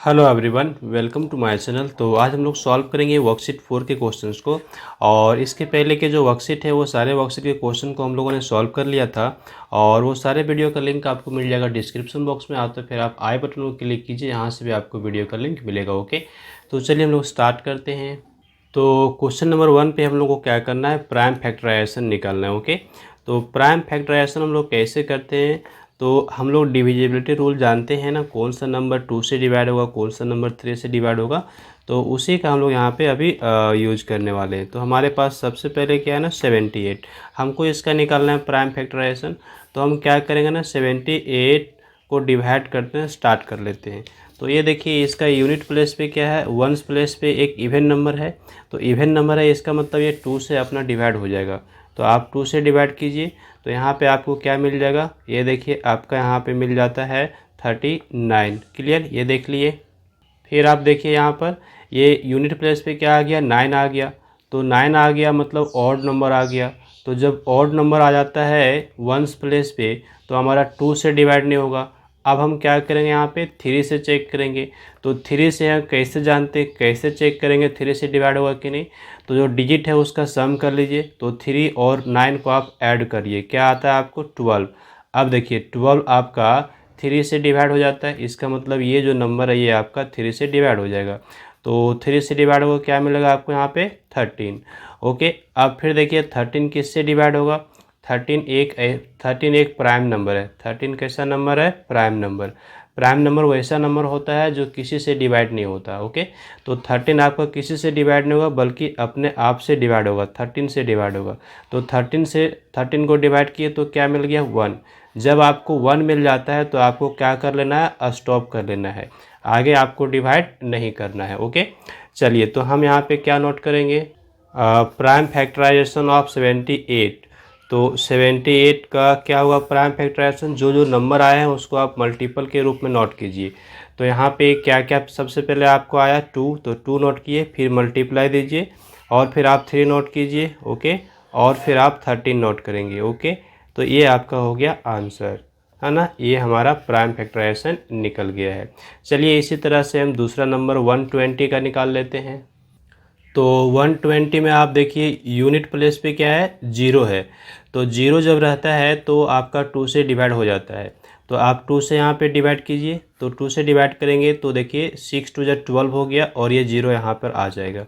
Hello everyone, welcome to my channel. तो आज हम लोग सॉल्व करेंगे वर्कशीट 4 के क्वेश्चंस को। और इसके पहले के जो वर्कशीट है वो सारे वर्कशीट के क्वेश्चन को हम लोगों ने सॉल्व कर लिया था। और वो सारे वीडियो का लिंक आपको मिल जाएगा डिस्क्रिप्शन बॉक्स में। तो फिर आप आई बटन को क्लिक कीजिए, यहाँ से भी आपको वीडियो का लिंक मिलेगा। ओके, तो चलिए हम लोग स्टार्ट करते हैं। तो क्वेश्चन नंबर 1 पे हम लोग को क्या करना है, प्राइम फैक्टराइजेशन निकालना है। ओके, तो प्राइम फैक्टराइजेशन हम लोग कैसे करते हैं, तो हम लोग डिविजिबिलिटी रूल जानते हैं ना, कौन सा नंबर 2 से डिवाइड होगा, कौन सा नंबर 3 से डिवाइड होगा। तो उसी का हम लोग यहाँ पे अभी यूज करने वाले हैं। तो हमारे पास सबसे पहले क्या है ना, 78 हमको इसका निकालना है प्राइम फैक्टराइजेशन। तो हम क्या करेंगे ना, 78 को डिवाइड करते हैं, स्टार्ट कर लेते हैं। तो ये देखिए, इसका यूनिट प्लेस पे क्या है, वंस प्लेस पे एक इवन नंबर है। तो इवन नंबर है, इसका मतलब ये 2 से अपना डिवाइड हो जाएगा। तो आप 2 से डिवाइड कीजिए, तो यहाँ पे आपको क्या मिल जाएगा, ये देखिए आपका यहाँ पे मिल जाता है 39। क्लियर, ये देख लिए। फिर आप देखिए यहाँ पर ये यूनिट प्लेस पे क्या आ गया, 9 आ गया। तो 9 आ गया मतलब ऑड नंबर आ गया। तो जब ऑड नंबर आ जाता है वंस प्लेस पे, तो हमारा 2 से डिवाइड नहीं होगा। अब हम क्या करेंगे, यहाँ पे 3 से चेक करेंगे। तो 3 से हम कैसे जानते, कैसे चेक करेंगे 3 से डिवाइड होगा कि नहीं। तो जो डिजिट है उसका सम कर लीजिए। तो 3 और 9 को आप ऐड करिए, क्या आता है आपको, 12। अब देखिए 12 आपका 3 से डिवाइड हो जाता है, इसका मतलब ये जो नंबर है ये आपका 3 से डिवाइड हो जाएगा। तो 3 से डिवाइड होगा, क्या मिलेगा आपको यहाँ पे, 13। ओके, अब फिर देखिए 13 किससे डिवाइड होगा, 13 एक प्राइम नंबर है। 13 कैसा नंबर है, प्राइम नंबर। प्राइम नंबर वैसा नंबर होता है जो किसी से डिवाइड नहीं होता। ओके, तो 13 आपका किसी से डिवाइड नहीं होगा, बल्कि अपने आप से डिवाइड होगा, 13 से डिवाइड होगा। तो 13 को डिवाइड किए तो क्या मिल गया, 1। जब आपको 1 मिल जाता है तो आपको क्या कर लेना है, स्टॉप कर लेना है, आगे आपको डिवाइड नहीं करना है। ओके, चलिए तो हम यहाँ पे क्या नोट करेंगे, प्राइम फैक्टराइजेशन ऑफ 78। तो 78 का क्या हुआ प्राइम फैक्टराइजेशन, जो जो नंबर आए हैं उसको आप मल्टीपल के रूप में नोट कीजिए। तो यहाँ पे क्या क्या सबसे पहले आपको आया 2, तो 2 नोट किए, फिर मल्टीप्लाई दीजिए, और फिर आप 3 नोट कीजिए। ओके, और फिर आप 13 नोट करेंगे। ओके, तो ये आपका हो गया आंसर, है ना, ये हमारा प्राइम फैक्टराइजेशन निकल गया है। चलिए इसी तरह से हम दूसरा नंबर 120 का निकाल लेते हैं। तो 120 में आप देखिए यूनिट प्लेस पे क्या है, 0 है। तो 0 जब रहता है तो आपका 2 से डिवाइड हो जाता है। तो आप 2 से यहाँ पे डिवाइड कीजिए। तो 2 से डिवाइड करेंगे तो देखिए 6 2 12 हो गया, और ये 0 यहाँ पर आ जाएगा।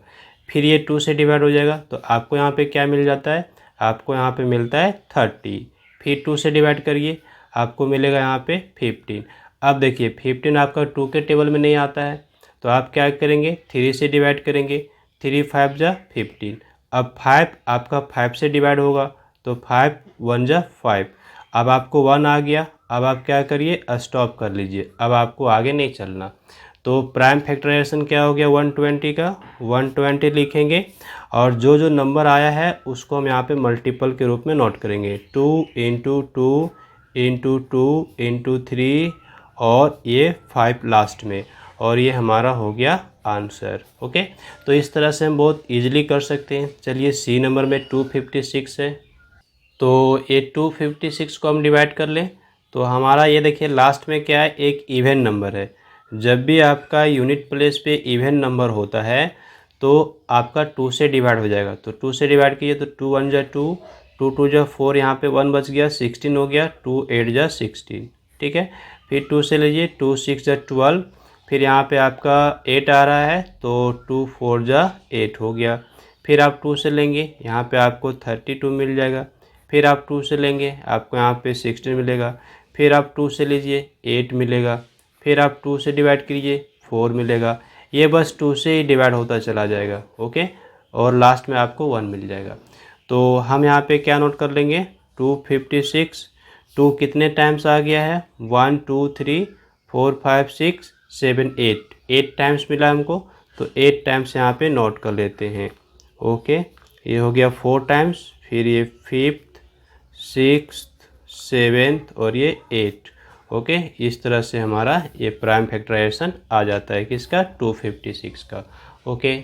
फिर ये 2 से डिवाइड हो जाएगा, तो आपको यहाँ पे क्या मिल जाता है, आपको यहाँ पे मिलता है 30। फिर 2 से डिवाइड करिए, आपको मिलेगा यहाँ पे 15। अब देखिए 15 आपका 2 के टेबल में नहीं आता है, तो आप क्या करेंगे, 3 से डिवाइड करेंगे। 3 5 जा 15। अब 5 आपका 5 से डिवाइड होगा, तो 5 1 जा 5। अब आपको 1 आ गया, अब आप क्या करिए, स्टॉप कर लीजिए, अब आपको आगे नहीं चलना। तो प्राइम फैक्टराइजेशन क्या हो गया 120 का, 120 लिखेंगे, और जो जो नंबर आया है उसको हम यहाँ पे मल्टीपल के रूप में नोट करेंगे। 2 इंटू 2 इंटू 2 इंटू 3, और ये 5 लास्ट में, और ये हमारा हो गया आंसर। ओके, तो इस तरह से हम बहुत इजीली कर सकते हैं। चलिए सी नंबर में 256 है, तो ये 256 को हम डिवाइड कर लें। तो हमारा ये देखिए लास्ट में क्या है, एक इवन नंबर है। जब भी आपका यूनिट प्लेस पे इवन नंबर होता है तो आपका 2 से डिवाइड हो जाएगा। तो 2 से डिवाइड कीजिए, तो 2 1 जा 2, 2 2 जा 4, यहाँ पे 1 बच गया, 16 हो गया, 2 8 जा 16। ठीक है, फिर 2 से लीजिए, 2 6 जा 12, फिर यहाँ पे आपका 8 आ रहा है, तो 2 4 जा 8 हो गया। फिर आप 2 से लेंगे, यहाँ पे आपको 32 मिल जाएगा। फिर आप 2 से लेंगे, आपको यहाँ पे 16 मिलेगा। फिर आप 2 से लीजिए, 8 मिलेगा। फिर आप 2 से डिवाइड कीजिए, 4 मिलेगा। ये बस 2 से ही डिवाइड होता चला जाएगा। ओके, और लास्ट में आपको 1 मिल जाएगा। तो हम यहाँ पे क्या नोट कर लेंगे, 256। 2 कितने टाइम्स आ गया है, 1 2 3 4 5 6 7 8, 8 टाइम्स मिला हमको। तो 8 टाइम्स यहाँ पे नोट कर लेते हैं। ओके, ये हो गया 4 टाइम्स, फिर ये 5th 6th 7th और ये 8। ओके, इस तरह से हमारा ये प्राइम फैक्टराइजेशन आ जाता है किसका, 256 का। ओके,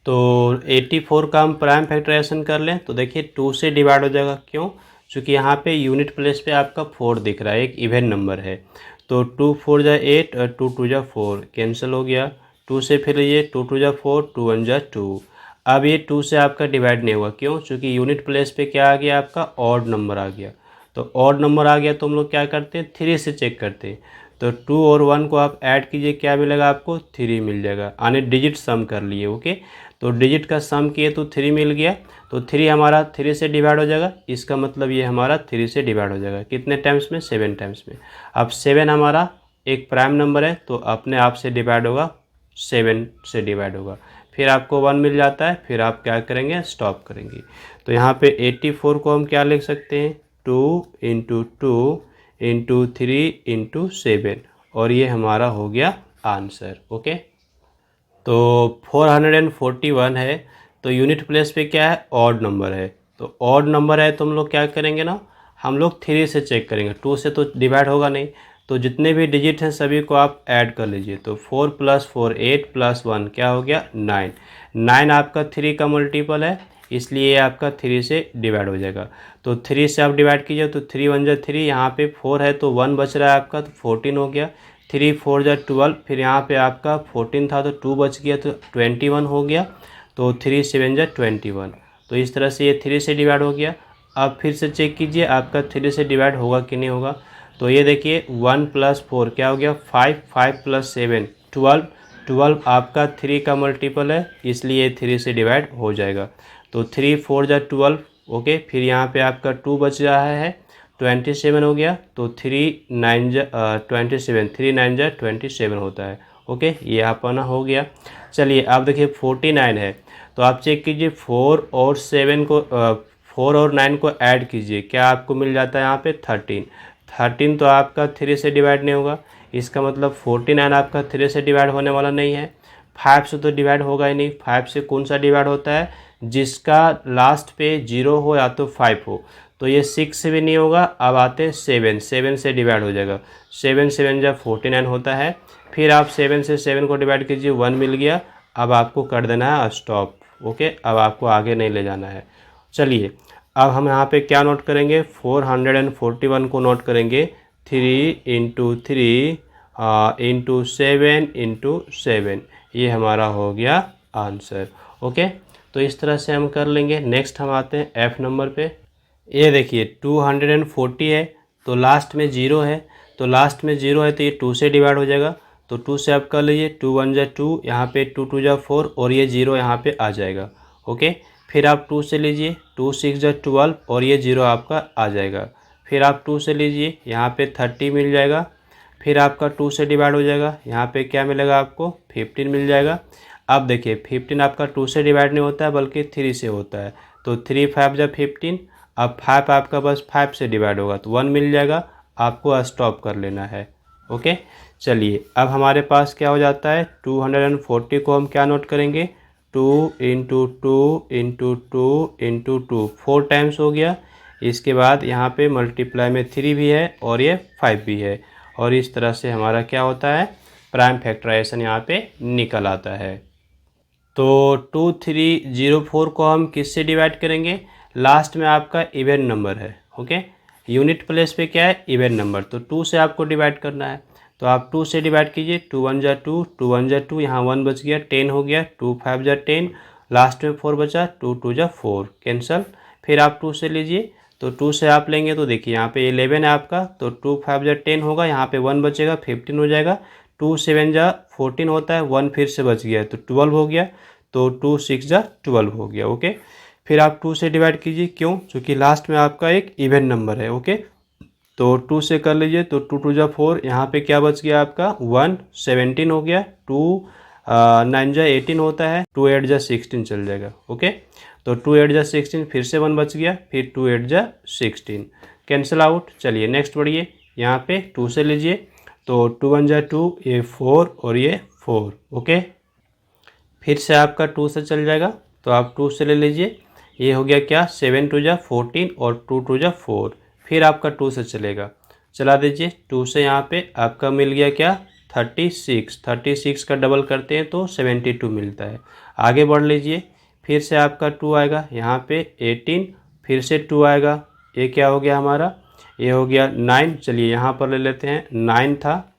तो 84 का हम प्राइम फैक्टराइजेशन कर लें, तो देखिए 2 से डिवाइड हो जाएगा। क्यों, क्योंकि यहाँ पे यूनिट प्लेस पे आपका 4 दिख रहा है, एक इवन नंबर है। तो 2 4 जा 8 और 2 2 जा 4 कैंसिल हो गया। 2 से फिर ये 2 2 जा 4, 2 1 जा 2। अब ये 2 से आपका डिवाइड नहीं हुआ, क्यों? क्योंकि यूनिट प्लेस पे क्या आ गया आपका, ऑड नंबर आ गया। तो ऑड नंबर आ गया तो हम लोग क्या करते हैं, 3 से चेक करते हैं। तो 2 और 1 को आप ऐड कीजिए, क्या मिलेगा आपको, 3 मिल जाएगा। यानी डिजिट सम कर लिए, ओके। तो डिजिट का सम किए तो 3 मिल गया। तो 3 हमारा 3 से डिवाइड हो जाएगा, इसका मतलब ये हमारा 3 से डिवाइड हो जाएगा। कितने टाइम्स में, 7 टाइम्स में। अब 7 हमारा एक प्राइम नंबर है तो अपने आप से डिवाइड होगा, 7 से डिवाइड होगा। फिर आपको 1 मिल जाता है, फिर आप क्या करेंगे, स्टॉप करेंगे। तो यहाँ पे 84 को हम क्या लिख सकते हैं, 2 इंटू 2 इंटू 3 इंटू 7, और ये हमारा हो गया आंसर, ओके। तो 441 है, तो यूनिट प्लेस पे क्या है, ऑड नंबर है। तो ऑड नंबर है तो हम लोग क्या करेंगे ना, हम लोग 3 से चेक करेंगे, 2 से तो डिवाइड होगा नहीं। तो जितने भी डिजिट हैं सभी को आप ऐड कर लीजिए। तो 4 + 4 8 + 1 क्या हो गया, 9। 9 आपका 3 का मल्टीपल है, इसलिए आपका 3 से डिवाइड हो जाएगा। तो 3 से आप डिवाइड कीजिए तो 3 1 जा 3, यहाँ पे 4 है तो 1 बच रहा है आपका, तो 14 हो गया। 3 4 जा 12, फिर यहाँ पे आपका 14 था तो 2 बच गया तो 21 हो गया। तो 3 7 जा 21। तो इस तरह से ये 3 से डिवाइड हो गया। अब फिर से चेक कीजिए आपका 3 से डिवाइड होगा कि नहीं होगा। तो ये देखिए 1 + 4 क्या हो गया, 5, 5 + 7 12, 12 आपका 3 का मल्टीपल है, इसलिए 3 से डिवाइड हो जाएगा। तो 3 4 जा 12, ओके। फिर यहाँ पे आपका 2 बच रहा है, 27 हो गया। तो 3 9 जा 27, 3 9 जा 27 होता है, ओके। ये अपना हो गया। चलिए अब देखिए 49 है, तो आप चेक कीजिए 4 और 7 को 4 और 9 को ऐड कीजिए, क्या आपको मिल जाता है यहाँ पे 13। 13 तो आपका 3 से डिवाइड नहीं होगा, इसका मतलब 49 आपका 3 से डिवाइड होने वाला नहीं है। 5 से तो डिवाइड होगा ही नहीं। 5 से कौन सा डिवाइड होता है, जिसका लास्ट पे 0 हो या तो 5 हो। तो ये 6 से भी नहीं होगा। अब आते हैं 7, 7 से डिवाइड हो जाएगा। 7 7 जब 49 होता है। फिर आप 7 से 7 को डिवाइड कीजिए, 1 मिल गया। अब आपको कर देना है स्टॉप, ओके। अब आपको आगे नहीं ले जाना है। चलिए अब हम यहाँ पे क्या नोट करेंगे, 441 को नोट करेंगे। 3 इंटू 3 इंटू 7 इंटू 7, ये हमारा हो गया आंसर, ओके। तो इस तरह से हम कर लेंगे। नेक्स्ट हम आते हैं F नंबर पे। ये देखिए 240 है, तो लास्ट में 0 है। तो लास्ट में 0 है तो ये 2 से डिवाइड हो जाएगा। तो 2 से आप कर लीजिए, 2 1 जा 2, यहाँ पे 2 2 जा 4, और ये 0 यहाँ पे आ जाएगा, ओके। फिर आप 2 से लीजिए, 2 6 जा 12, और ये 0 आपका आ जाएगा। फिर आप 2 से लीजिए, यहाँ पे 30 मिल जाएगा। फिर आपका 2 से डिवाइड हो जाएगा, यहाँ पे क्या मिलेगा आपको, 15 मिल जाएगा। अब देखिए 15 आपका 2 से डिवाइड नहीं होता है बल्कि 3 से होता है। तो 3 5 जा 15। अब 5 आपका बस 5 से डिवाइड होगा तो 1 मिल जाएगा, आपको स्टॉप कर लेना है, ओके। चलिए अब हमारे पास क्या हो जाता है, 240 को हम क्या नोट करेंगे, 2 इंटू 2 इंटू 2 इंटू 2, 4 टाइम्स हो गया। इसके बाद यहाँ पे मल्टीप्लाई में 3 भी है और ये 5 भी है, और इस तरह से हमारा क्या होता है, प्राइम फैक्टराइजेशन यहाँ पे निकल आता है। तो 2304 को हम किससे डिवाइड करेंगे, लास्ट में आपका इवन नंबर है, ओके। यूनिट प्लेस पे क्या है, इवन नंबर, तो 2 से आपको डिवाइड करना है। तो आप 2 से डिवाइड कीजिए, 2 1 जा 2, 2 1 जा 2, यहाँ 1 बच गया, 10 हो गया, 2 5 जा 10, लास्ट में 4 बचा, 2 2 जा 4 कैंसल। फिर आप 2 से लीजिए, तो 2 से आप लेंगे तो देखिए यहाँ पे 11 है आपका, तो 2 5 जा 10 होगा, यहाँ पे 1 बचेगा, 15 हो जाएगा। 2 7 जा 14 होता है, 1 फिर से बच गया तो 12 हो गया। तो 2 6 जा 12 हो गया, ओके। फिर आप 2 से डिवाइड कीजिए, क्यों, क्योंकि लास्ट में आपका एक इवन नंबर है, ओके। तो 2 से कर लीजिए, तो 2 2 जा 4, यहाँ पे क्या बच गया आपका 1, 17 हो गया। 2 9 जा 18 होता है, 2 8 जा 16 चल जाएगा, ओके। तो 2 8 जा 16, फिर से 1 बच गया, फिर 2 8 जा 16 कैंसिल आउट। चलिए नेक्स्ट बढ़िए, यहाँ पे 2 से लीजिए, तो 2 1 जा 2, ये 4 और ये 4, ओके। फिर से आपका 2 से चल जाएगा, तो आप 2 से ले लीजिए, ये हो गया क्या, 7 2 जा 14 और 2 2 जा 4। फिर आपका 2 से चलेगा, चला दीजिए। 2 से यहाँ पे आपका मिल गया क्या, 36, 36 का डबल करते हैं तो 72 मिलता है। आगे बढ़ लीजिए, फिर से आपका 2 आएगा, यहाँ पे 18, फिर से 2 आएगा, ये क्या हो गया हमारा, ये हो गया 9। चलिए यहाँ पर ले लेते हैं, 9 था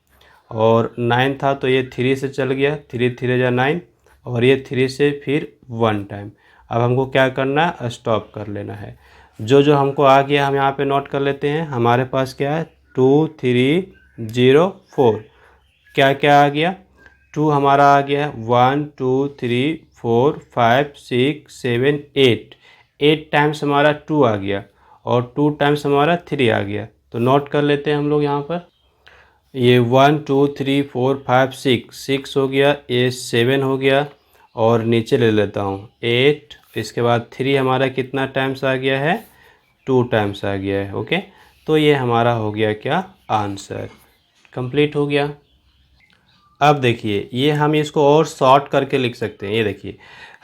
और 9 था तो ये 3 से चल गया, 3 3 जा 9 और ये 3 से फिर 1 टाइम। अब हमको क्या करना है, स्टॉप कर लेना है। जो जो हमको आ गया हम यहाँ पे नोट कर लेते हैं। हमारे पास क्या है, 2 3 0 4। क्या क्या आ गया, 2 हमारा आ गया है, 1 2 3 4 5 6 7 8। 8 टाइम्स हमारा 2 आ गया और 2 टाइम्स हमारा 3 आ गया। तो नोट कर लेते हैं हम लोग यहाँ पर। ये 1 2 3 4 5 6 हो गया, ये 7 हो गया और नीचे ले लेता हूँ 8। इसके बाद 3 हमारा कितना टाइम्स आ गया है, 2 टाइम्स आ गया है। ओके, तो ये हमारा हो गया क्या, आंसर कंप्लीट हो गया। अब देखिए ये हम इसको और शॉर्ट करके लिख सकते हैं। ये देखिए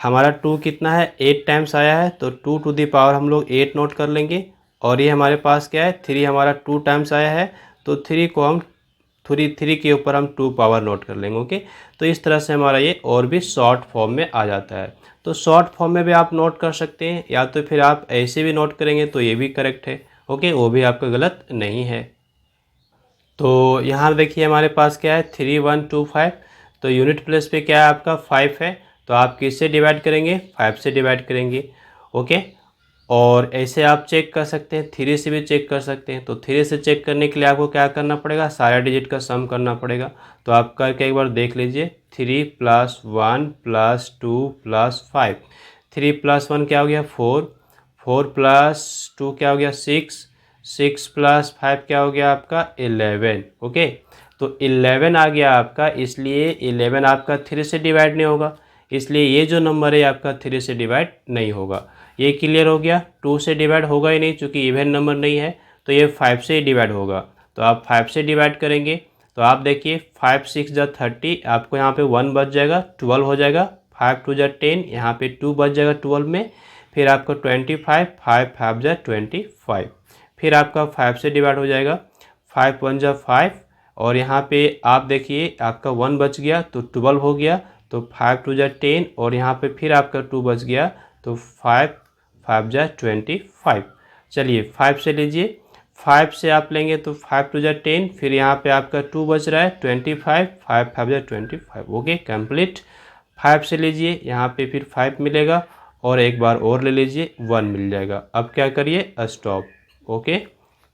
हमारा 2 कितना है, 8 टाइम्स आया है तो 2 टू दी पावर हम लोग 8 नोट कर लेंगे। और ये हमारे पास क्या है, 3 हमारा 2 टाइम्स आया है तो 3 को हम 3 के ऊपर हम 2 पावर नोट कर लेंगे। ओके, तो इस तरह से हमारा ये और भी शॉर्ट फॉर्म में आ जाता है। तो शॉर्ट फॉर्म में भी आप नोट कर सकते हैं या तो फिर आप ऐसे भी नोट करेंगे तो ये भी करेक्ट है। ओके, वो भी आपका गलत नहीं है। तो यहाँ देखिए हमारे पास क्या है, 3 1 2 5। तो यूनिट प्लेस पे क्या है आपका 5 है, तो आप किससे डिवाइड करेंगे, 5 से डिवाइड करेंगे। ओके, और ऐसे आप चेक कर सकते हैं, 3 से भी चेक कर सकते हैं। तो 3 से चेक करने के लिए आपको क्या करना पड़ेगा, सारे डिजिट का सम करना पड़ेगा। तो आप करके एक बार देख लीजिए, 3 + 1 + 2 + 5। 3 + 1 क्या हो गया, 4। 4 + 2 क्या हो गया, 6। 6 + 5 क्या हो गया आपका, 11। ओके, तो 11 आ गया आपका, इसलिए 11 आपका 3 से डिवाइड नहीं होगा, इसलिए ये जो नंबर है आपका 3 से डिवाइड नहीं होगा। ये क्लियर हो गया, 2 से डिवाइड होगा ही नहीं क्योंकि इवन नंबर नहीं है, तो ये 5 से ही डिवाइड होगा। तो आप 5 से डिवाइड करेंगे तो आप देखिए 5 6 जा 30, आपको यहाँ पे 1 बच जाएगा, 12 हो जाएगा। 5 2 जा 10, यहाँ पे 2 बच जाएगा 12 में। फिर आपका 25, 5 5 जा 25। फिर आपका 5 से डिवाइड हो जाएगा, 5 1 जा 5 और यहाँ पे आप देखिए आपका 1 बच गया तो 12 हो गया। तो 5 2 जा 10 और यहाँ पे फिर आपका 2 बच गया तो 5 5 जा 25। चलिए 5 से लीजिए, 5 से आप लेंगे तो 5 2 जा 10, फिर यहाँ पे आपका 2 बच रहा है 25, 5 5 जा 25। Okay, complete. 5 से लीजिए, यहाँ पे फिर 5 मिलेगा और एक बार और ले लीजिए, 1 मिल जाएगा। अब क्या करिए, स्टॉप। ओके,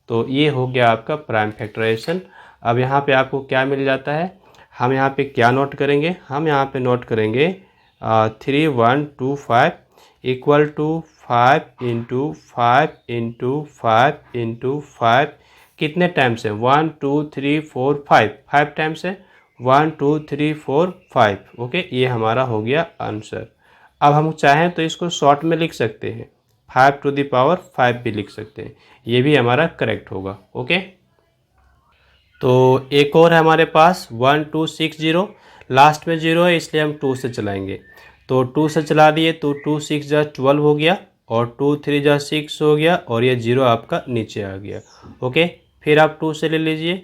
तो ये हो गया आपका प्राइम फैक्टराइजेशन। अब यहाँ पे आपको क्या मिल जाता है, हम यहाँ पे क्या नोट करेंगे, हम यहाँ पे नोट करेंगे 3 1 2 5 इक्वल टू 5 × 5 × 5 × 5। कितने टाइम्स है, 1 2 3 4 5, 5 टाइम्स है, 1 2 3 4 5। ओके, ये हमारा हो गया आंसर। अब हम चाहें तो इसको शॉर्ट में लिख सकते हैं, 5 टू द पावर 5 भी लिख सकते हैं, ये भी हमारा करेक्ट होगा। ओके, तो एक और है हमारे पास 1 2 6 0, लास्ट में 0 है इसलिए हम 2 से चलाएंगे। तो 2 से चला दिए तो 2 6 जा 12 हो गया और 2 3 जा 6 हो गया और ये 0 आपका नीचे आ गया। ओके, फिर आप 2 से ले लीजिए,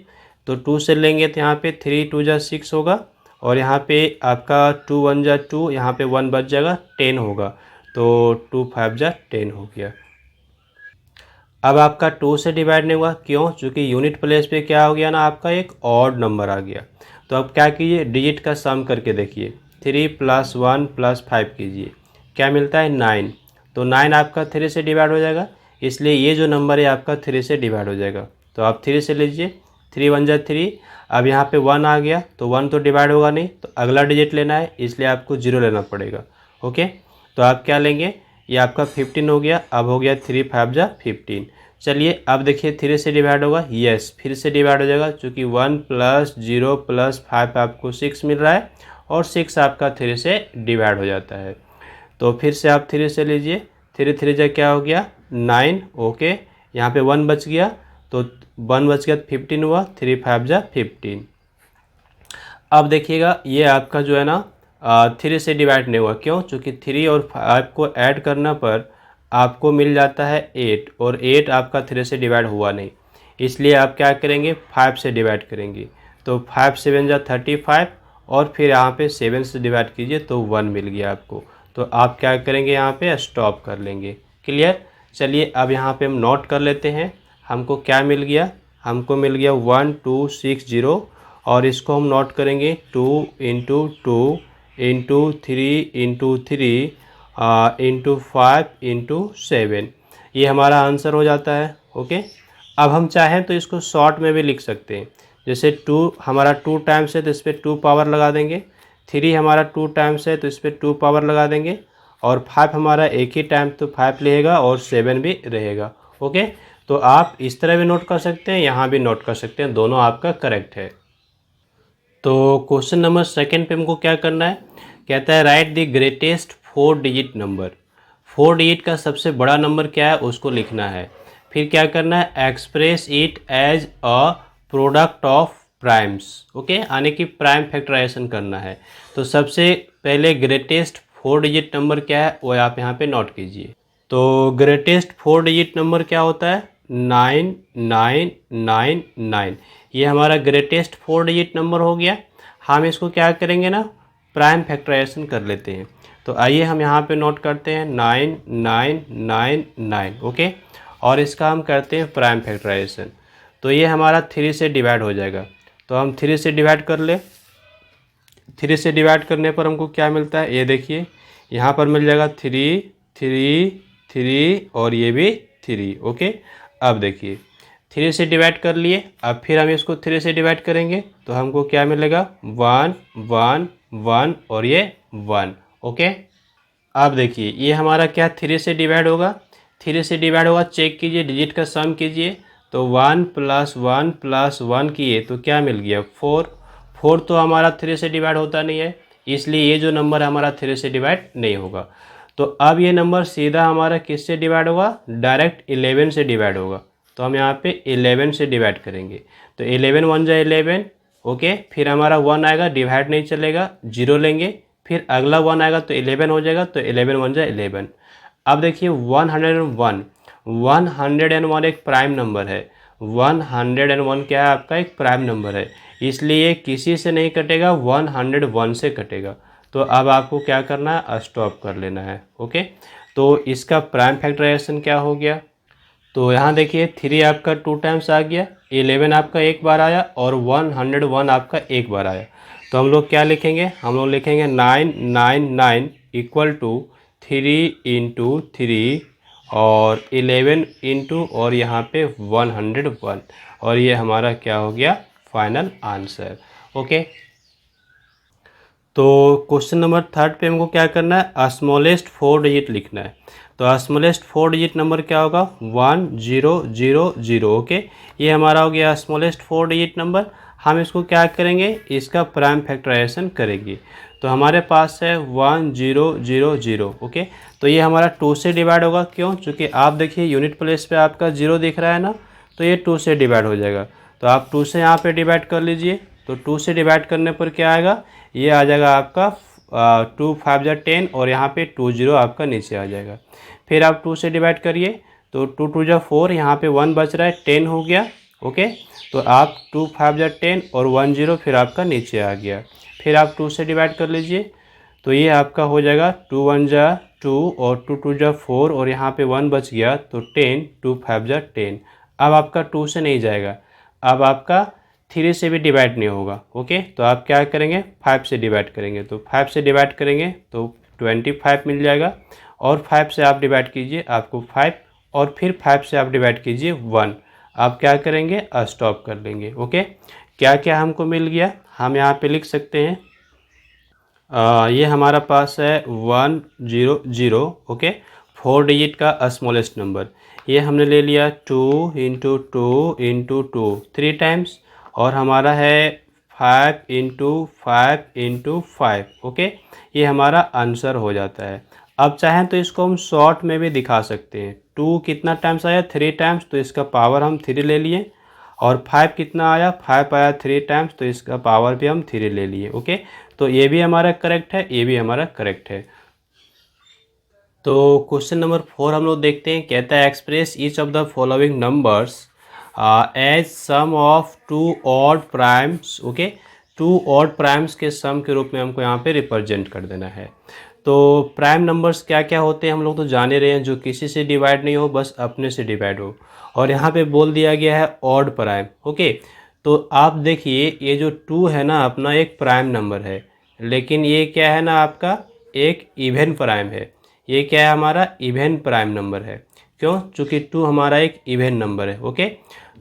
तो 2 से लेंगे तो यहाँ पे 3 2 जा 6 होगा और यहाँ पे आपका 2 1 जा 2, यहाँ पे 1 बच जाएगा, 10 होगा। तो 2 5 जा 10 हो गया। अब आपका 2 से डिवाइड नहीं हुआ, क्यों, क्योंकि यूनिट प्लेस पे क्या हो गया ना, आपका एक ऑड नंबर आ गया। तो अब क्या कीजिए, डिजिट का सम करके देखिए, 3 + 1 + 5 कीजिए, क्या मिलता है, 9। तो 9 आपका 3 से डिवाइड हो जाएगा, इसलिए ये जो नंबर है आपका 3 से डिवाइड हो जाएगा। तो आप 3 से लीजिए, 3 1 जा 3। अब यहाँ पे 1 आ गया तो 1 तो डिवाइड होगा नहीं, तो अगला डिजिट लेना है, इसलिए आपको 0 लेना पड़ेगा। ओके, तो आप क्या लेंगे, ये आपका 15 हो गया। अब हो गया 3 5 जा 15। चलिए अब देखिए 3 से डिवाइड होगा, यस फिर से डिवाइड हो जाएगा, क्योंकि 1 + 0 + 5 आपको 6 मिल रहा है और 6 आपका 3 से डिवाइड हो जाता है। तो फिर से आप 3 से लीजिए, 3 3 जा क्या हो गया, 9। ओके, यहाँ पे 1 बच गया तो 1 बच गया 15 हुआ, 3 5 जा 15। अब देखिएगा ये आपका जो है ना 3 से डिवाइड नहीं हुआ, क्यों, क्योंकि 3 और 5 को ऐड करने पर आपको मिल जाता है 8 और 8 आपका 3 से डिवाइड हुआ नहीं, इसलिए आप क्या करेंगे, 5 से डिवाइड करेंगे। तो 5 7 जा 35 और फिर यहाँ पे 7 से डिवाइड कीजिए तो 1 मिल गया आपको। तो आप क्या करेंगे, यहाँ पे स्टॉप कर लेंगे। क्लियर। चलिए अब यहाँ पे हम नोट कर लेते हैं, हमको क्या मिल गया, हमको मिल गया 1260 और इसको हम नोट करेंगे 2 into 2 into 3 into 3 into 5 into 7। ये हमारा आंसर हो जाता है। ओके, अब हम चाहें तो इसको शॉर्ट में भी लिख सकते हैं। जैसे 2 हमारा 2 टाइम्स है तो इस पर 2 पावर लगा देंगे, 3 हमारा 2 टाइम्स है तो इस पर 2 पावर लगा देंगे, और 5 हमारा एक ही टाइम तो 5 रहेगा और 7 भी रहेगा। ओके, तो आप इस तरह भी नोट कर सकते हैं, यहाँ भी नोट कर सकते हैं, दोनों आपका करेक्ट है। तो क्वेश्चन नंबर सेकंड पे हमको क्या करना है, कहता है right the greatest 4 digit number. 4 digit का सबसे बड़ा नंबर क्या है उसको लिखना है। फिर क्या करना है, express it as a product of primes. Okay, यानी कि प्राइम फैक्टराइजेशन करना है। तो सबसे पहले ग्रेटेस्ट 4 डिजिट नंबर क्या है वो आप यहाँ पे नोट कीजिए। तो ग्रेटेस्ट 4 डिजिट नंबर क्या होता है, 9999। ये हमारा ग्रेटेस्ट 4 डिजिट नंबर हो गया। हम इसको क्या करेंगे ना, प्राइम फैक्टराइजेशन कर लेते हैं। तो आइए हम यहाँ पे नोट करते हैं 9999। ओके, और इसका हम करते हैं प्राइम फैक्टराइजेशन। तो ये हमारा 3 से डिवाइड हो जाएगा। तो हम 3 से डिवाइड कर ले। 3 से डिवाइड करने पर हमको क्या मिलता है, ये देखिए यहाँ पर मिल जाएगा 3 3 3 और ये भी 3। ओके, अब देखिए 3 से डिवाइड कर लिए, अब फिर हम इसको 3 से डिवाइड करेंगे तो हमको क्या मिलेगा, 1 1 1 और ये 1। ओके, अब देखिए ये हमारा क्या 3 से डिवाइड होगा, 3 से डिवाइड होगा, चेक कीजिए डिजिट का सम कीजिए। तो 1 + 1 + 1 किए तो क्या मिल गया, 4। 4 तो हमारा 3 से डिवाइड होता नहीं है, इसलिए ये जो नंबर हमारा 3 से डिवाइड नहीं होगा। तो अब ये नंबर सीधा हमारा किससे डिवाइड होगा, डायरेक्ट 11 से डिवाइड होगा। तो हम यहाँ पे 11 से डिवाइड करेंगे। तो 11 1 जा 11। ओके, फिर हमारा 1 आएगा, डिवाइड नहीं चलेगा, 0 लेंगे, फिर अगला 1 आएगा तो 11 हो जाएगा। तो 11 1 जा 11। अब देखिए 101। 101 एक प्राइम नंबर है। 101 क्या है, आपका एक प्राइम नंबर है, इसलिए किसी से नहीं कटेगा, 101 से कटेगा। तो अब आपको क्या करना है, स्टॉप कर लेना है। ओके, तो इसका प्राइम फैक्टराइजेशन क्या हो गया, तो यहाँ देखिए 3 आपका 2 टाइम्स आ गया, 11 आपका एक बार आया और 101 आपका एक बार आया। तो हम लोग क्या लिखेंगे, हम लोग लिखेंगे 999 = 3 × 3 और 11 इंटू और यहाँ पे 101, और ये हमारा क्या हो गया, फाइनल आंसर। ओके, तो क्वेश्चन नंबर थर्ड पे हमको क्या करना है, स्मॉलेस्ट 4 डिजिट लिखना है। तो स्मॉलेस्ट 4 डिजिट नंबर क्या होगा, 1000। ओके, ये हमारा हो गया स्मॉलेस्ट 4 डिजिट नंबर। हम इसको क्या करेंगे, इसका प्राइम फैक्टराइजेशन करेंगे। तो हमारे पास है 1000। ओके, तो ये हमारा 2 से डिवाइड होगा, क्यों, चूँकि आप देखिए यूनिट प्लेस पे आपका 0 दिख रहा है ना, तो ये 2 से डिवाइड हो जाएगा। तो आप 2 से यहाँ पे डिवाइड कर लीजिए। तो 2 से डिवाइड करने पर क्या आएगा, ये आ जाएगा आपका 2 5 जा 10 और यहाँ पे 20 आपका नीचे आ जाएगा। फिर आप 2 से डिवाइड करिए तो 2 2 जा 4, यहाँ पे 1 बच रहा है, 10 हो गया। ओके, तो आप 2 5 जा 10 और 10 फिर आपका नीचे आ गया। फिर आप 2 से डिवाइड कर लीजिए तो ये आपका हो जाएगा 2 1 जा 2 और 2 2 जा 4 और यहाँ पे 1 बच गया तो 10, 2 5 जा 10। अब आपका 2 से नहीं जाएगा, अब आपका 3 से भी डिवाइड नहीं होगा। ओके, तो आप क्या करेंगे, 5 से डिवाइड करेंगे। तो 5 से डिवाइड करेंगे तो 25 मिल जाएगा, और 5 से आप डिवाइड कीजिए आपको 5, और फिर 5 से आप डिवाइड कीजिए 1। आप क्या करेंगे, स्टॉप कर लेंगे। ओके, क्या क्या हमको मिल गया, हम यहाँ पे लिख सकते हैं। ये हमारा पास है 100। ओके, 4 डिजिट का स्मॉलेस्ट नंबर, ये हमने ले लिया 2 × 2 × 2 3 टाइम्स, और हमारा है 5 × 5 × 5। ओके, ये हमारा आंसर हो जाता है। अब चाहें तो इसको हम शॉर्ट में भी दिखा सकते हैं। 2 कितना टाइम्स आया, 3 टाइम्स, तो इसका पावर हम 3 ले लिए, और 5 कितना आया, 5 आया 3 टाइम्स, तो इसका पावर भी हम 3 ले लिए। ओके, तो ये भी हमारा करेक्ट है, ये भी हमारा करेक्ट है। तो क्वेश्चन नंबर 4 हम लोग देखते हैं, कहता है express each of the following numbers as sum of 2 odd primes. Okay, 2 odd primes के सम के रूप में हमको यहाँ पे रिप्रेजेंट कर देना है। तो प्राइम नंबर्स क्या क्या होते हैं हम लोग तो जान ही रहे हैं, जो किसी से डिवाइड नहीं हो, बस अपने से डिवाइड हो। और यहाँ पे बोल दिया गया है ऑड प्राइम। ओके, तो आप देखिए ये जो 2 है ना अपना एक प्राइम नंबर है, लेकिन ये क्या है ना आपका एक इवन प्राइम है। ये क्या है हमारा इवन प्राइम नंबर है। क्यों? चूँकि 2 हमारा एक इवन नंबर है। ओके,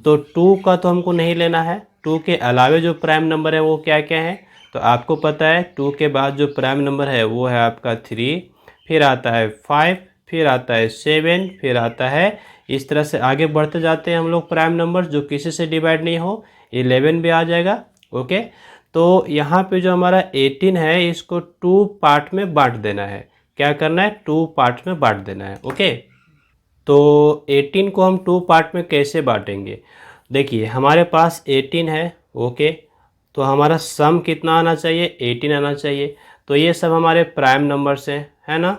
तो 2 का तो हमको नहीं लेना है। 2 के अलावे जो प्राइम नंबर है वो क्या क्या है, तो आपको पता है 2 के बाद जो प्राइम नंबर है वो है आपका 3, फिर आता है 5, फिर आता है 7, फिर आता है, इस तरह से आगे बढ़ते जाते हैं हम लोग प्राइम नंबर जो किसी से डिवाइड नहीं हो। 11 भी आ जाएगा। ओके, तो यहाँ पे जो हमारा 18 है इसको 2 पार्ट में बांट देना है। क्या करना है? 2 पार्ट में बांट देना है। ओके, तो 18 को हम 2 पार्ट में कैसे बांटेंगे? देखिए हमारे पास 18 है। ओके, तो हमारा सम कितना आना चाहिए? 18 आना चाहिए। तो ये सब हमारे प्राइम नंबर्स हैं, है ना।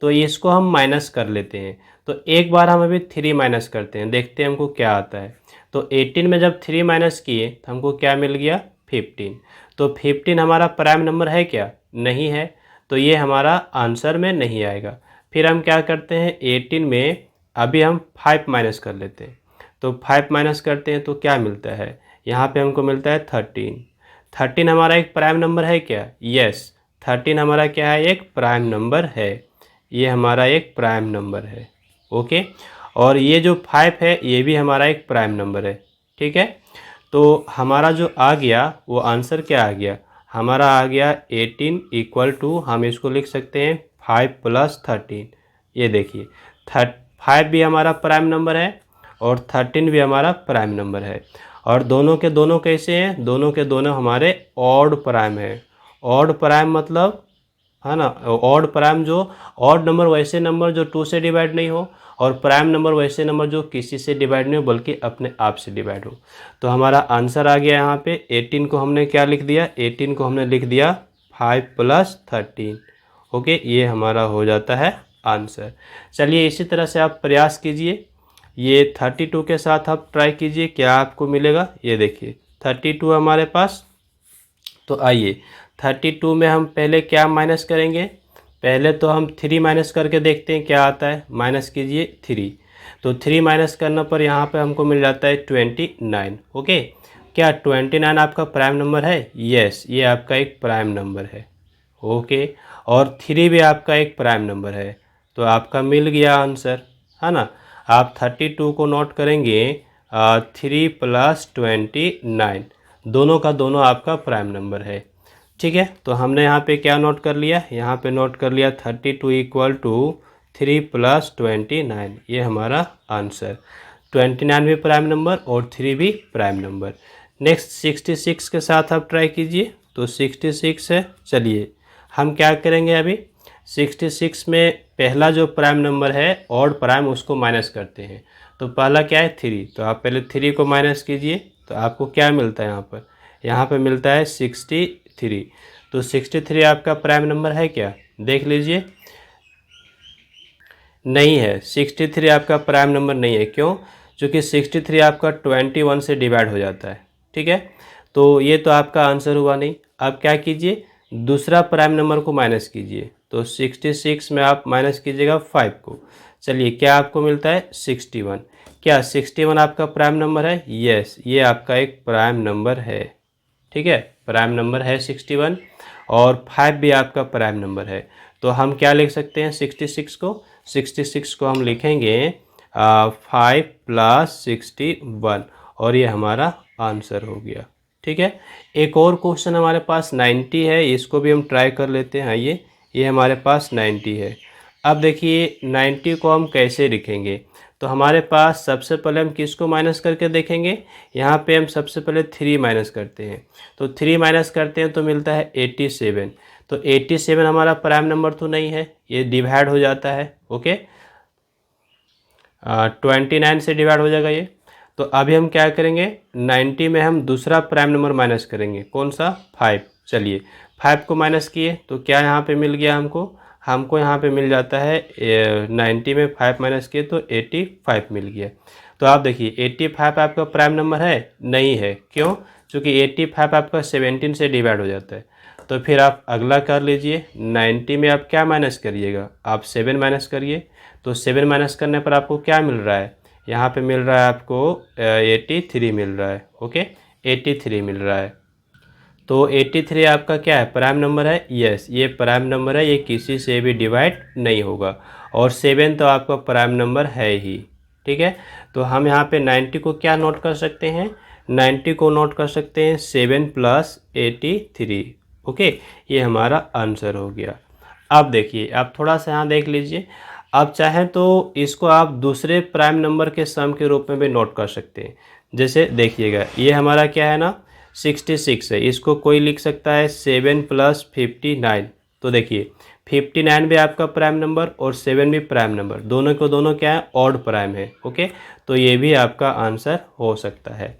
तो इसको हम माइनस कर लेते हैं। तो एक बार हम अभी 3 माइनस करते हैं, देखते हैं हमको क्या आता है। तो 18 में जब 3 माइनस किए तो हमको क्या मिल गया? 15। तो 15 हमारा प्राइम नंबर है क्या? नहीं है। तो ये हमारा आंसर में नहीं आएगा। फिर हम क्या करते हैं, 18 में अभी हम 5 माइनस कर लेते हैं। तो 5 माइनस करते हैं तो क्या मिलता है? यहाँ पे हमको मिलता है 13। 13 हमारा एक प्राइम नंबर है क्या? यस, 13 हमारा क्या है? एक प्राइम नंबर है। ये हमारा एक प्राइम नंबर है। ओके, और ये जो 5 है ये भी हमारा एक प्राइम नंबर है। ठीक है, तो हमारा जो आ गया वो आंसर क्या आ गया? हमारा आ गया 18 इक्वल टू, हम इसको लिख सकते हैं 5 + 13। ये देखिए 5 भी हमारा प्राइम नंबर है और 13 भी हमारा प्राइम नंबर है। और दोनों के दोनों कैसे हैं? दोनों के दोनों हमारे ऑड प्राइम है। ऑड प्राइम मतलब, है ना, ऑड प्राइम जो ऑड नंबर वैसे नंबर जो 2 से डिवाइड नहीं हो, और प्राइम नंबर वैसे नंबर जो किसी से डिवाइड नहीं हो बल्कि अपने आप से डिवाइड हो। तो हमारा आंसर आ गया यहाँ पे 18 को हमने क्या लिख दिया? 18 को हमने लिख दिया 5 + 13। ओके, ये हमारा हो जाता है आंसर। चलिए इसी तरह से आप प्रयास कीजिए। ये 32 के साथ आप ट्राई कीजिए, क्या आपको मिलेगा। ये देखिए 32 हमारे पास। तो आइए 32 में हम पहले क्या माइनस करेंगे? पहले तो हम 3 माइनस करके देखते हैं क्या आता है। माइनस कीजिए 3। तो 3 माइनस करने पर यहाँ पे हमको मिल जाता है 29। ओके, क्या 29 आपका प्राइम नंबर है? यस, ये आपका एक प्राइम नंबर है। ओके, और 3 भी आपका एक प्राइम नंबर है। तो आपका मिल गया आंसर, है ना। आप 32 को नोट करेंगे 3 + 29, दोनों का दोनों आपका प्राइम नंबर है। ठीक है, तो हमने यहाँ पे क्या नोट कर लिया? यहाँ पे नोट कर लिया 32 इक्वल टू 3 + 29। ये हमारा आंसर। 29 भी प्राइम नंबर और 3 भी प्राइम नंबर। नेक्स्ट 66 के साथ आप ट्राई कीजिए। तो 66 है। चलिए हम क्या करेंगे अभी, 66 में पहला जो प्राइम नंबर है ऑड प्राइम उसको माइनस करते हैं। तो पहला क्या है? 3। तो आप पहले 3 को माइनस कीजिए तो आपको क्या मिलता है यहाँ पर? यहाँ पे मिलता है 63। तो 63 आपका प्राइम नंबर है क्या? देख लीजिए। नहीं है, 63 आपका प्राइम नंबर नहीं है। क्यों? क्योंकि 63 आपका 21 से डिवाइड हो जाता है। ठीक है, तो ये तो आपका आंसर हुआ नहीं। अब क्या कीजिए, दूसरा प्राइम नंबर को माइनस कीजिए। तो 66 में आप माइनस कीजिएगा 5 को। चलिए क्या आपको मिलता है? 61। क्या 61 आपका प्राइम नंबर है? यस, ये आपका एक प्राइम नंबर है। ठीक है, प्राइम नंबर है 61, और 5 भी आपका प्राइम नंबर है। तो हम क्या लिख सकते हैं 66 को? 66 को हम लिखेंगे 5 + 61, और ये हमारा आंसर हो गया। ठीक है, एक और क्वेश्चन हमारे पास 90 है, इसको भी हम ट्राई कर लेते हैं। ये हमारे पास 90 है। अब देखिए 90 को हम कैसे लिखेंगे? तो हमारे पास सबसे पहले हम किसको माइनस करके देखेंगे? यहाँ पे हम सबसे पहले 3 माइनस करते हैं। तो 3 माइनस करते हैं तो मिलता है 87। तो 87 हमारा प्राइम नंबर तो नहीं है, ये डिवाइड हो जाता है। ओके, 29 से डिवाइड हो जाएगा ये। तो अभी हम क्या करेंगे, 90 में हम दूसरा प्राइम नंबर माइनस करेंगे। कौन सा? 5। चलिए 5 को माइनस किए तो क्या यहाँ पे मिल गया हमको यहाँ पे मिल जाता है 90 में 5 माइनस किए तो 85 मिल गया। तो आप देखिए 85 आपका प्राइम नंबर है? नहीं है। क्यों? क्योंकि 85 आपका 17 से डिवाइड हो जाता है। तो फिर आप अगला कर लीजिए, 90 में आप क्या माइनस करिएगा, आप 7 माइनस करिए। तो 7 माइनस करने पर आपको क्या मिल रहा है, यहाँ पे मिल रहा है आपको 83 मिल रहा है। ओके, 83 मिल रहा है। तो 83 आपका क्या है, प्राइम नंबर है। यस, ये प्राइम नंबर है, ये किसी से भी डिवाइड नहीं होगा। और 7 तो आपका प्राइम नंबर है ही। ठीक है, तो हम यहाँ पे 90 को क्या नोट कर सकते हैं, 90 को नोट कर सकते हैं 7 + 83। ओके, ये हमारा आंसर हो गया। अब देखिए, आप थोड़ा सा यहाँ देख लीजिए। आप चाहें तो इसको आप दूसरे प्राइम नंबर के सम के रूप में भी नोट कर सकते हैं। जैसे देखिएगा, ये हमारा क्या है ना, 66 है। इसको कोई लिख सकता है 7 + 59। तो देखिए, 59 भी आपका प्राइम नंबर और 7 भी प्राइम नंबर, दोनों को दोनों क्या है, ऑड प्राइम है। ओके, तो ये भी आपका आंसर हो सकता है।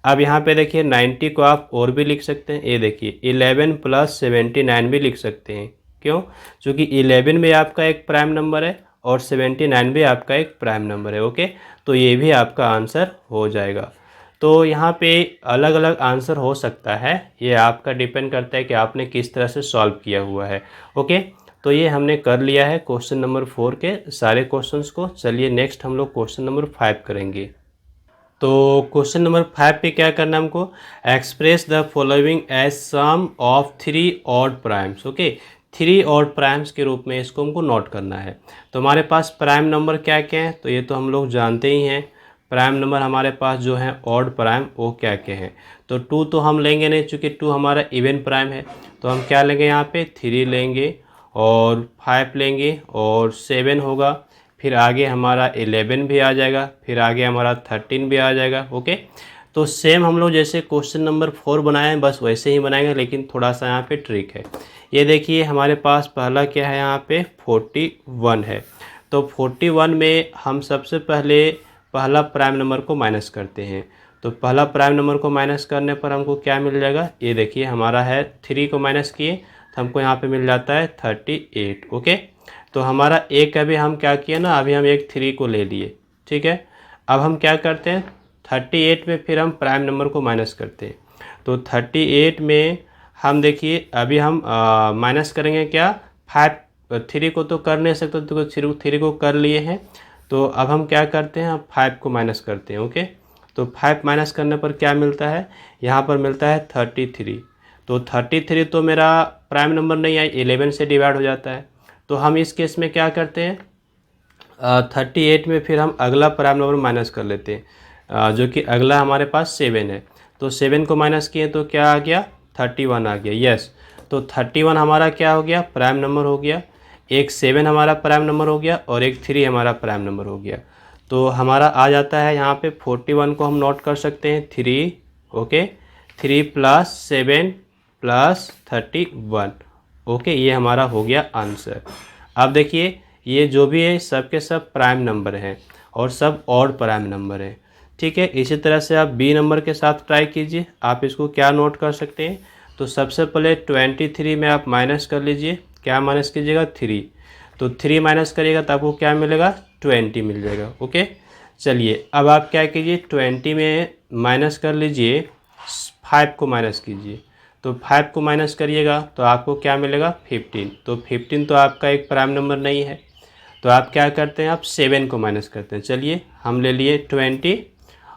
अब यहाँ पे देखिए, 90 को आप और भी लिख सकते हैं। ये देखिए, 11 + 79 भी लिख सकते हैं। क्यों? क्योंकि 11 भी आपका एक प्राइम नंबर है और 79 भी आपका एक प्राइम नंबर है। ओके, तो ये भी आपका आंसर हो जाएगा। तो यहाँ पे अलग अलग आंसर हो सकता है, ये आपका डिपेंड करता है कि आपने किस तरह से सॉल्व किया हुआ है। ओके, तो ये हमने कर लिया है क्वेश्चन नंबर 4 के सारे क्वेश्चंस को। चलिए नेक्स्ट हम लोग क्वेश्चन नंबर 5 करेंगे। तो क्वेश्चन नंबर 5 पे क्या करना है हमको, express the following as sum of 3 odd primes. Okay, 3 odd primes के रूप में इसको हमको नोट करना है। तो हमारे पास प्राइम नंबर क्या क्या है, तो ये तो हम लोग जानते ही हैं। प्राइम नंबर हमारे पास जो है ऑड प्राइम, वो क्या क्या है। तो 2 तो हम लेंगे नहीं, चूँकि 2 हमारा इवन प्राइम है। तो हम क्या लेंगे, यहाँ पे 3 लेंगे और 5 लेंगे और 7 होगा। फिर आगे हमारा 11 भी आ जाएगा, फिर आगे हमारा 13 भी आ जाएगा। ओके, तो सेम हम लोग जैसे क्वेश्चन नंबर 4 बनाए हैं, बस वैसे ही बनाएंगे, लेकिन थोड़ा सा यहाँ पे ट्रिक है। ये देखिए, हमारे पास पहला क्या है, यहाँ पे 41 है। तो 41 में हम सबसे पहले पहला प्राइम नंबर को माइनस करते हैं। तो पहला प्राइम नंबर को माइनस करने पर हमको क्या मिल जाएगा, ये देखिए हमारा है 3 को माइनस किए तो हमको यहाँ पे मिल जाता है 38। ओके, तो हमारा एक अभी हम क्या किया ना, अभी हम एक 3 को ले लिए। ठीक है, अब हम क्या करते हैं, 38 में फिर हम प्राइम नंबर को माइनस करते हैं। तो 38 में हम देखिए, अभी हम माइनस करेंगे क्या, 5। 3 को तो कर नहीं सकते, तो 3 को कर लिए हैं। तो अब हम क्या करते हैं, 5 को माइनस करते हैं। ओके, तो 5 माइनस करने पर क्या मिलता है, यहाँ पर मिलता है 33। तो 33 तो मेरा प्राइम नंबर नहीं है, 11 से डिवाइड हो जाता है। तो हम इस केस में क्या करते हैं, 38 में फिर हम अगला प्राइम नंबर माइनस कर लेते हैं, जो कि अगला हमारे पास 7 है। तो 7 को माइनस किए तो क्या आ गया, 31 आ गया। यस, तो 31 हमारा क्या हो गया, प्राइम नंबर हो गया। एक 7 हमारा प्राइम नंबर हो गया और एक 3 हमारा प्राइम नंबर हो गया। तो हमारा आ जाता है यहाँ पे 41 को हम नोट कर सकते हैं 3। ओके, 3 + 7 + 31। ओके, ये हमारा हो गया आंसर। अब देखिए, ये जो भी है सब के सब प्राइम नंबर हैं और सब ऑड प्राइम नंबर है। ठीक है, इसी तरह से आप बी नंबर के साथ ट्राई कीजिए। आप इसको क्या नोट कर सकते हैं, तो सबसे पहले 23 में आप माइनस कर लीजिए। क्या माइनस कीजिएगा, 3। तो 3 माइनस करिएगा तो आपको क्या मिलेगा, 20 मिल जाएगा। ओके, चलिए अब आप क्या कीजिए, 20 में माइनस कर लीजिए, 5 को माइनस कीजिए। तो 5 को माइनस करिएगा तो आपको क्या मिलेगा, 15। तो 15 तो आपका एक प्राइम नंबर नहीं है। तो आप क्या करते हैं, आप 7 को माइनस करते हैं। चलिए, हम ले लिए 20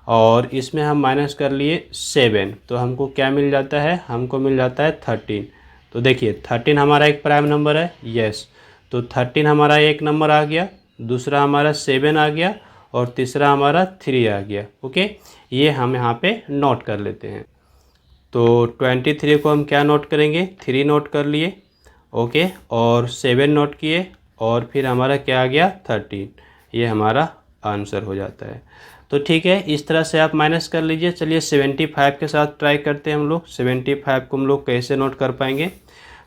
और इसमें हम माइनस कर लिए 7, तो हमको क्या मिल जाता है, हमको मिल जाता है 13। तो देखिए 13 हमारा एक प्राइम नंबर है। यस, तो 13 हमारा एक नंबर आ गया, दूसरा हमारा 7 आ गया और तीसरा हमारा 3 आ गया। ओके, ये हम यहाँ पे नोट कर लेते हैं। तो 23 को हम क्या नोट करेंगे, 3 नोट कर लिए। ओके, और 7 नोट किए और फिर हमारा क्या आ गया, 13। ये हमारा आंसर हो जाता है। तो ठीक है, इस तरह से आप माइनस कर लीजिए। चलिए 75 के साथ ट्राई करते हैं हम लोग। 75 को हम लोग कैसे नोट कर पाएंगे,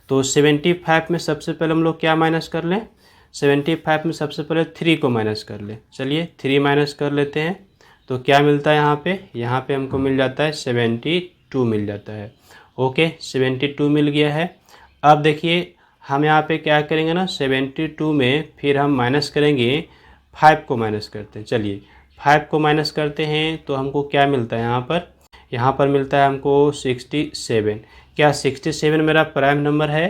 तो 75 में सबसे पहले हम लोग क्या माइनस कर लें, 75 में सबसे पहले 3 को माइनस कर लें। चलिए 3 माइनस कर लेते हैं तो क्या मिलता है, यहाँ पे हमको मिल जाता है 72 मिल जाता है। ओके, 72 मिल गया है। अब देखिए हम यहाँ पे क्या करेंगे ना, 72 में फिर हम माइनस करेंगे, 5 को माइनस करते हैं। चलिए 5 को माइनस करते हैं तो हमको क्या मिलता है, यहाँ पर मिलता है हमको 67। क्या 67 मेरा प्राइम नंबर है?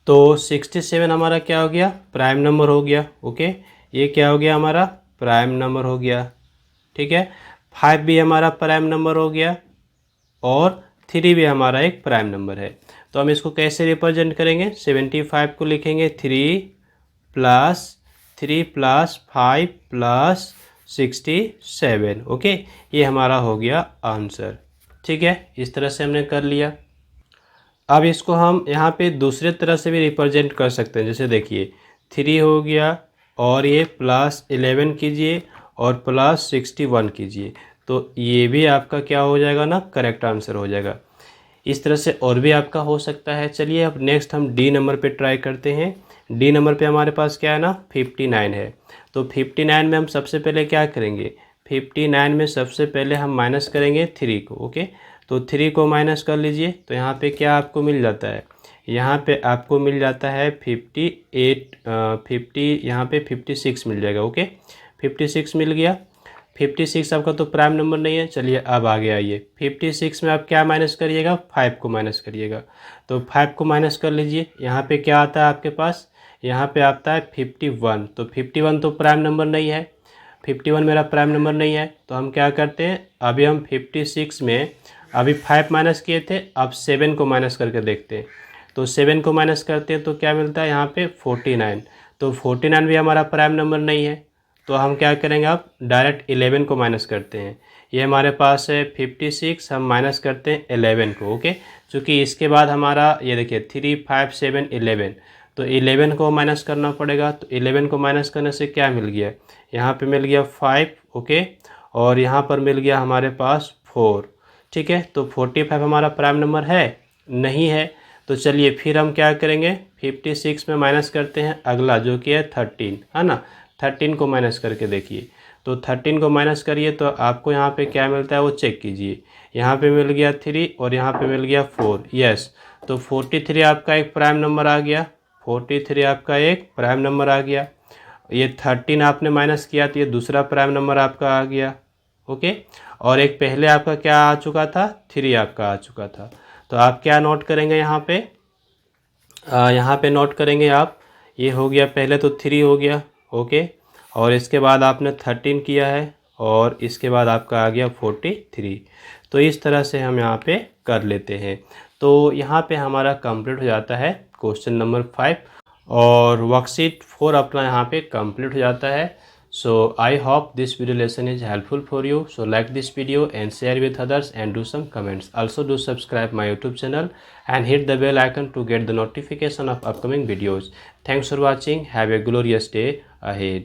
तो 67 हमारा क्या हो गया? प्राइम नंबर हो गया। ओके, ये क्या हो गया? हमारा प्राइम नंबर हो गया। ठीक है, 5 भी हमारा प्राइम नंबर हो गया और 3 भी हमारा एक प्राइम नंबर है। तो हम इसको कैसे रिप्रेजेंट करेंगे? 75 को लिखेंगे 3 प्लस 5 प्लस 67। ओके, ये हमारा हो गया आंसर। ठीक है, इस तरह से हमने कर लिया। अब इसको हम यहाँ पे दूसरे तरह से भी रिप्रेजेंट कर सकते हैं। जैसे देखिए 3 हो गया और ये प्लस 11 कीजिए और प्लस 61 कीजिए, तो ये भी आपका क्या हो जाएगा ना, करेक्ट आंसर हो जाएगा। इस तरह से और भी आपका हो सकता है। चलिए अब नेक्स्ट हम डी नंबर पे ट्राई करते हैं। डी नंबर पे हमारे पास क्या है ना, 59 है। तो 59 में हम सबसे पहले क्या करेंगे? 59 में सबसे पहले हम माइनस करेंगे 3 को। ओके, तो 3 को माइनस कर लीजिए, तो यहाँ पे क्या आपको मिल जाता है? यहाँ पे आपको मिल जाता है 50 यहाँ पे 56 मिल जाएगा। ओके, 56 मिल गया। 56 आपका तो प्राइम नंबर नहीं है। चलिए अब आगे आइए, 56 में आप क्या माइनस करिएगा? 5 को माइनस करिएगा। तो 5 को माइनस कर लीजिए, यहाँ पे क्या आता है आपके पास? यहाँ पे आता है 51। तो 51 तो प्राइम नंबर नहीं है, 51 मेरा प्राइम नंबर नहीं है। तो हम क्या करते हैं, अभी हम 56 में अभी 5 माइनस किए थे, अब 7 को माइनस करके देखते हैं। तो 7 को माइनस करते हैं तो क्या मिलता है यहाँ पे? 49। तो 49 भी हमारा प्राइम नंबर नहीं है। तो हम क्या करेंगे, अब डायरेक्ट 11 को माइनस करते हैं। ये हमारे पास है 56, हम माइनस करते हैं 11 को। ओके, चूँकि इसके बाद हमारा ये देखिए 3 5 7 11, तो 11 को माइनस करना पड़ेगा। तो 11 को माइनस करने से क्या मिल गया? यहाँ पे मिल गया 5। ओके, और यहाँ पर मिल गया हमारे पास 4। ठीक है, तो 45 हमारा प्राइम नंबर है नहीं है। तो चलिए फिर हम क्या करेंगे, 56 में माइनस करते हैं अगला जो कि है 13, है ना। 13 को माइनस करके देखिए, तो 13 को माइनस करिए तो आपको यहाँ पे क्या मिलता है वो चेक कीजिए। यहाँ पे मिल गया 3 और यहाँ पे मिल गया 4। यस, तो 43 आपका एक प्राइम नंबर आ गया। 43 आपका एक प्राइम नंबर आ गया। ये 13 आपने माइनस किया तो ये दूसरा प्राइम नंबर आपका आ गया। ओके, और एक पहले आपका क्या आ चुका था? 3 आपका आ चुका था। तो आप क्या नोट करेंगे यहाँ पे? यहाँ पे नोट करेंगे आप, ये हो गया पहले तो 3 हो गया। ओके, और इसके बाद आपने 13 किया है और इसके बाद आपका आ गया 43। तो इस तरह से हम यहाँ पे कर लेते हैं। तो यहाँ पे हमारा कंप्लीट हो जाता है क्वेश्चन नंबर 5 और वर्कशीट 4 अपना यहाँ पे कंप्लीट हो जाता है। So I hope this video lesson is helpful for you. So like this video and share with others and do some comments. Also do subscribe my YouTube channel and hit the bell icon to get the notification of upcoming videos. Thanks for watching. Have a glorious day ahead.